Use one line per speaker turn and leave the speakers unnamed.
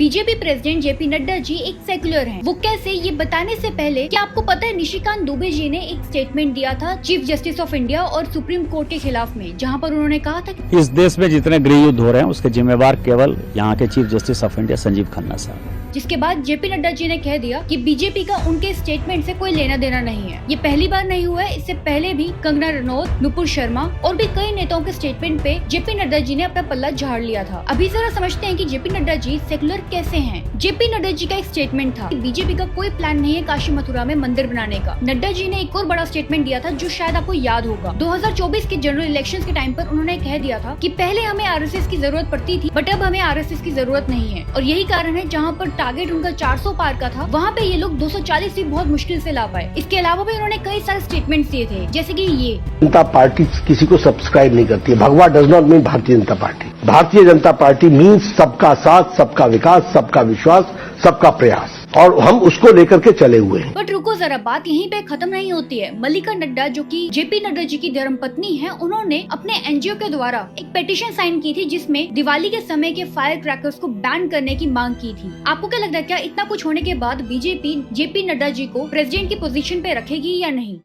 BJP president JP Nadda ji एक secular हैं। वो कैसे, ये बताने से पहले क्या आपको पता है निशिकांत दुबे जी ने एक स्टेटमेंट दिया था चीफ जस्टिस ऑफ इंडिया और सुप्रीम कोर्ट के खिलाफ में, जहां पर उन्होंने कहा था कि
इस देश में जितने गृह युद्ध हो रहे हैं उसके जिम्मेवार केवल यहाँ के chief justice of India Sanjeev Khanna साहब।
जिसके बाद जेपी नड्डा जी ने कह दिया कि बीजेपी का उनके स्टेटमेंट से कोई लेना देना नहीं है। ये पहली बार नहीं हुआ है, इससे पहले भी कंगना रनौत, नुपुर शर्मा और भी कई नेताओं के स्टेटमेंट पे जेपी नड्डा जी ने अपना पल्ला झाड़ लिया था। अभी जरा समझते हैं कि जेपी नड्डा जी सेक्युलर कैसे हैं। जेपी नड्डा जी का एक स्टेटमेंट था कि बीजेपी का कोई प्लान नहीं है काशी मथुरा में मंदिर बनाने का। नड्डा जी ने एक और बड़ा स्टेटमेंट दिया था जो शायद आपको याद होगा। 2024 के जनरल इलेक्शंस के टाइम पर उन्होंने कह दिया था कि पहले हमें आरएसएस की जरूरत पड़ती थी बट अब हमें आरएसएस की जरूरत नहीं है। और यही कारण है जहाँ पर टारगेट उनका 400 पार का था, वहाँ पे ये लोग 240 भी बहुत मुश्किल से ला पाए। इसके अलावा भी उन्होंने कई सारे स्टेटमेंट्स दिए थे, जैसे कि ये
जनता पार्टी किसी को सब्सक्राइब नहीं करती है। भगवा does not mean Bharatiya Janata party. Bharatiya Janata party means सबका साथ, सबका विकास, सबका विश्वास, सबका प्रयास, और हम उसको लेकर के चले हुए हैं।
बट रुको जरा, बात यहीं पे खत्म नहीं होती है। मल्लिका नड्डा जो कि जेपी नड्डा जी की धर्मपत्नी है, उन्होंने अपने एनजीओ के द्वारा एक पिटीशन साइन की थी जिसमें दिवाली के समय के फायर क्रैकर्स को बैन करने की मांग की थी। आपको क्या लगता है, क्या इतना कुछ होने के बाद बीजेपी जेपी नड्डा जी को प्रेसिडेंट की पोजीशन पे रखेगी या नहीं?